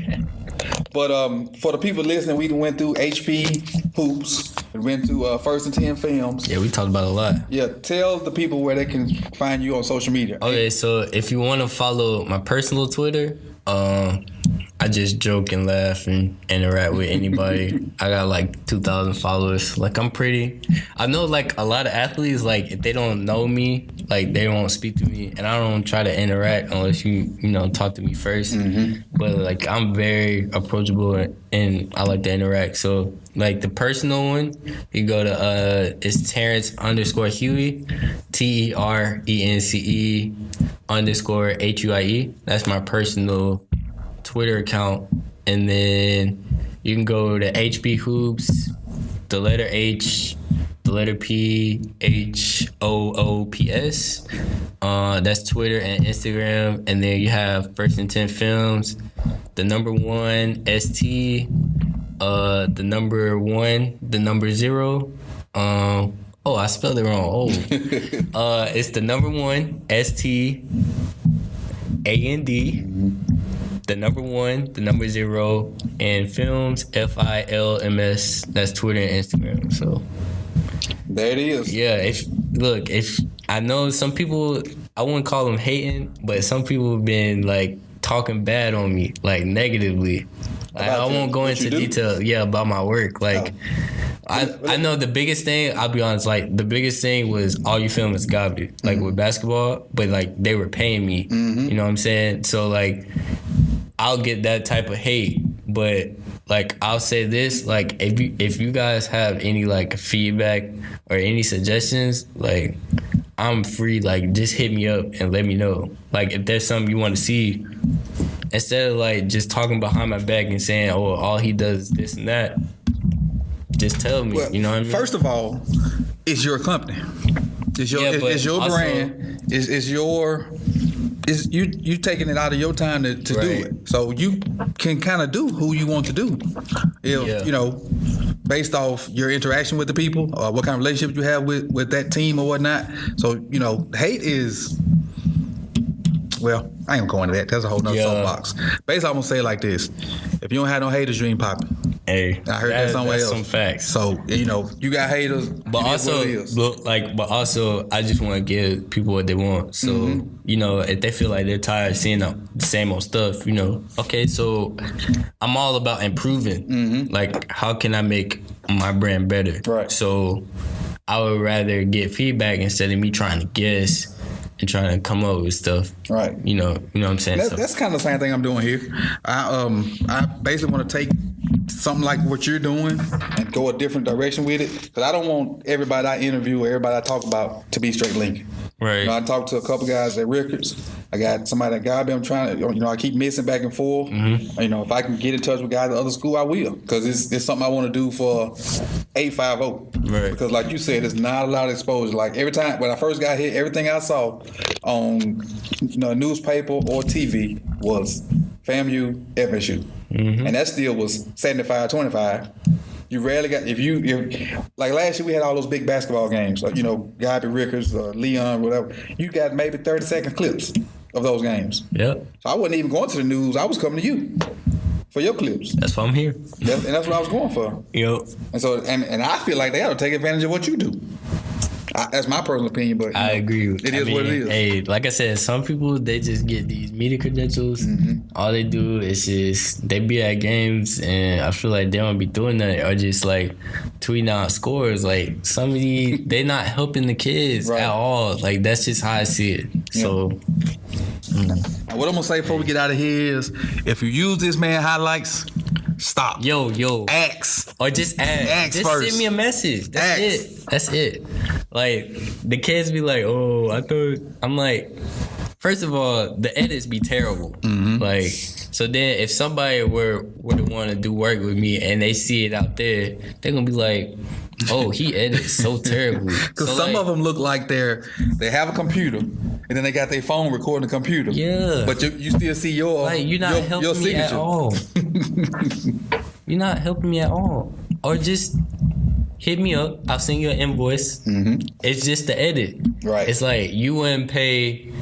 But for the people listening, we went through HPHoops. We went through First and 10 Films. Yeah, we talked about a lot. Yeah, tell the people where they can find you on social media. Okay, so if you want to follow my personal Twitter, I just joke and laugh and interact with anybody. I got like 2,000 followers. Like I know like a lot of athletes, like if they don't know me, like they won't speak to me, and I don't try to interact unless you talk to me first. Mm-hmm. But like I'm very approachable and I like to interact. So like the personal one, you go to it's Terence _Huie, TERENCE _HUIE. That's my personal Twitter account. And then you can go to HPHoops, the letter H, the letter P, HOOPS. That's Twitter and Instagram. And then you have First and 10 Films, the number 1 ST, the number 1, the number 0. Oh, I spelled it wrong. Oh, it's the number 1 STAND. The number 1, the number 0, and Films, FILMS. That's Twitter and Instagram. So there it is. Yeah. If I know some people, I wouldn't call them hating, but some people have been like talking bad on me, like negatively. Like, I won't go into detail. Yeah, about my work. Like. I know the biggest thing, I'll be honest, like the biggest thing was all you film is garbage, like with basketball, but like they were paying me, you know what I'm saying? So like I'll get that type of hate, but like I'll say this, like if you guys have any like feedback or any suggestions, like I'm free, like just hit me up and let me know. Like if there's something you want to see, instead of like just talking behind my back and saying, oh, all he does is this and that. Just tell me, you know what I mean? First of all, it's your company. It's your brand. It's you taking it out of your time to do it. So you can kind of do who you want to do. Based off your interaction with the people, or what kind of relationship you have with that team or whatnot. So, hate is, well, I ain't going to that. That's a whole nother soapbox. Basically, I'm going to say it like this. If you don't have no haters, you ain't popping. Hey, I heard that somewhere else. Some facts. So, you got haters, but also, I just want to give people what they want. So, if they feel like they're tired of seeing the same old stuff, okay, so I'm all about improving. Mm-hmm. Like, how can I make my brand better? Right. So, I would rather get feedback instead of me trying to guess and trying to come up with stuff. Right. You know what I'm saying? That's kind of the same thing I'm doing here. I basically want to take something like what you're doing and go a different direction with it, because I don't want everybody I interview or everybody I talk about to be straight Lincoln. Right. I talked to a couple guys at Ricketts. I got somebody at Godby I'm trying to, I keep missing back and forth. Mm-hmm. If I can get in touch with guys at other school, I will, because it's something I want to do for 850. Right. Because like you said, there's not a lot of exposure. Like every time when I first got here, everything I saw on newspaper or TV was FAMU, FSU. Mm-hmm. And that still was 75-25. You rarely got if like last year we had all those big basketball games, like Gabby Rickers, Leon, whatever. You got maybe 30-second clips of those games. Yep. So I wasn't even going to the news. I was coming to you for your clips. That's why I'm here. And that's what I was going for. Yep. And so and I feel like they ought to take advantage of what you do. That's my personal opinion, but I agree. It is what it is. Hey, like I said, some people they just get these media credentials. Mm-hmm. All they do is just they be at games, and I feel like they don't be doing that, or just like tweeting out scores. Like some of these, they not helping the kids Right. at all. Like that's just how I see it. Yeah. So. What I'm gonna say before we get out of here is, if you use this man highlights, stop. Yo. Ask. Or just ask. Just first. send me a message. That's it. Like, the kids be like, oh, I thought... I'm like, first of all, the edits be terrible. Mm-hmm. Like, so then if somebody were to want to do work with me and they see it out there, they're going to be like, oh, he edits so terribly. Because some of them look like they have a computer and then they got their phone recording the computer. Yeah. But you still see your like, you're not helping your me signature. at all. You're not helping me at all. Or just hit me up. I'll send you an invoice. Mm-hmm. It's just the edit. Right. It's like you wouldn't pay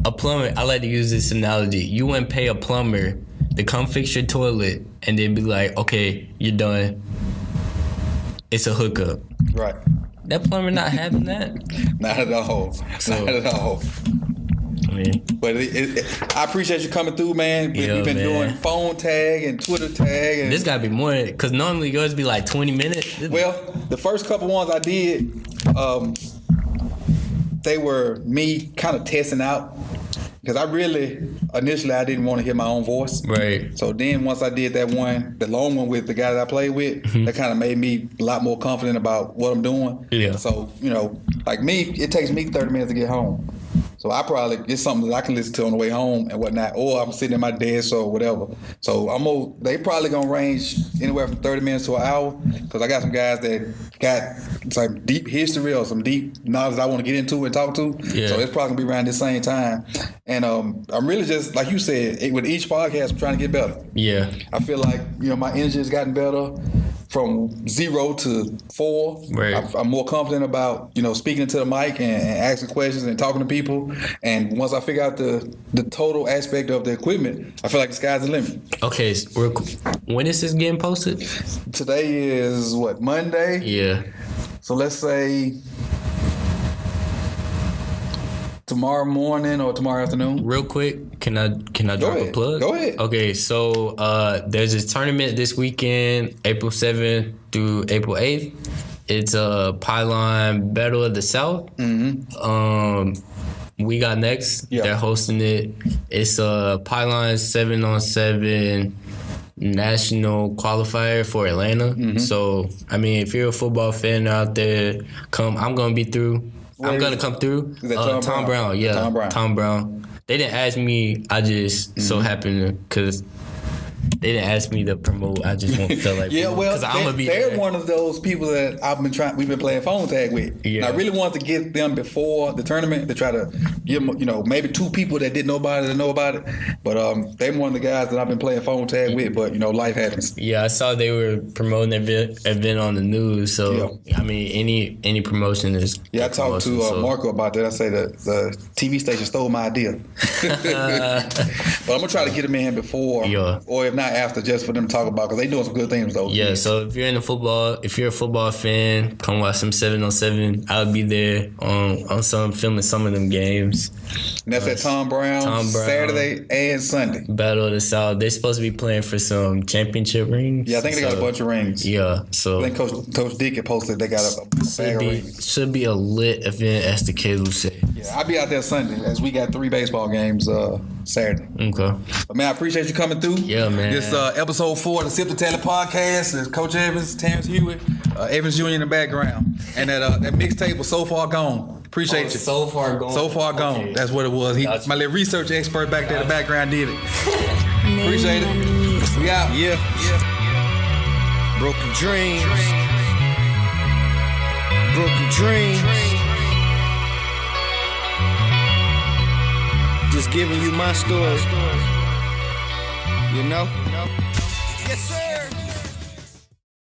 a plumber. I like to use this analogy. You wouldn't pay a plumber to come fix your toilet and then be like, okay, you're done. It's a hookup. Right. That plumber not having that. Not at all. Not at all. I mean, But I appreciate you coming through, man. We've been doing phone tag and Twitter tag. And this gotta be more, because normally yours be like 20 minutes. well, the first couple ones I did, they were me kind of testing out. Because initially I didn't want to hear my own voice. Right. So then once I did that one, the long one with the guy that I played with, that kind of made me a lot more confident about what I'm doing. Yeah. So, like me, it takes me 30 minutes to get home. So I probably, it's something that I can listen to on the way home and whatnot, or I'm sitting at my desk or whatever. So they probably gonna range anywhere from 30 minutes to an hour, because I got some guys that got some deep history or some deep knowledge I want to get into and talk to. Yeah. So it's probably gonna be around the same time. And I'm really just, like you said, with each podcast, I'm trying to get better. Yeah. I feel like, my energy has gotten better from 0 to 4. Right. I'm more confident about, speaking into the mic and asking questions and talking to people. And once I figure out the total aspect of the equipment, I feel like the sky's the limit. Okay, so real quick. When is this getting posted? Today is Monday? Yeah. So let's say tomorrow morning or tomorrow afternoon. Real quick, can I drop ahead. a plug? Go ahead. Okay, so there's this tournament this weekend, April 7th through April 8th. It's a Pylon Battle of the South. Mm-hmm. We Got Next. Yeah. They're hosting it. It's a Pylon 7-on-7 national qualifier for Atlanta. Mm-hmm. So, I mean, if you're a football fan out there, come. I'm going to be through. I'm going to come through. Is that Tom Brown? Yeah. Tom Brown. They didn't ask me. I just so happened to, because they didn't ask me to promote. I just won't feel like yeah, well, I'm gonna be they're there. one of those people that we've been playing phone tag with. Yeah. And I really wanted to get them before the tournament to try to give them, maybe 2 people that didn't know about it to know about it. But they're one of the guys that I've been playing phone tag with. But life happens. Yeah, I saw they were promoting an event on the news. So I mean, any promotion is. Yeah, I talked to Marco about that. I say that the TV station stole my idea. But I'm gonna try to get them in before, or if not after, just for them to talk about, because they doing some good things though. Yeah, so if you're a football fan, come watch some 7-on-7. I'll be there on filming some of them games. And that's at Tom Brown, Saturday and Sunday. Battle of the South. They're supposed to be playing for some championship rings. Yeah, I think they got a bunch of rings. Yeah, so I think Coach Dick had posted they got a bag of rings. Should be a lit event, as the kids will say. Yeah, I'll be out there Sunday, as we got 3 baseball games Saturday. Okay. But man, I appreciate you coming through. Yeah, man. This episode 4 of the Sip2Tally podcast. There's Coach Evans, Terence Huie, Evans Jr. in the background, and that mixtape was So Far Gone. Appreciate you. So Far Gone. So Far Gone. Okay. That's what it was. My little research expert back there in the background did it. Appreciate it. We out. Yeah. Broken dreams. Broken dreams. Just giving you my story. You know? Yes, sir.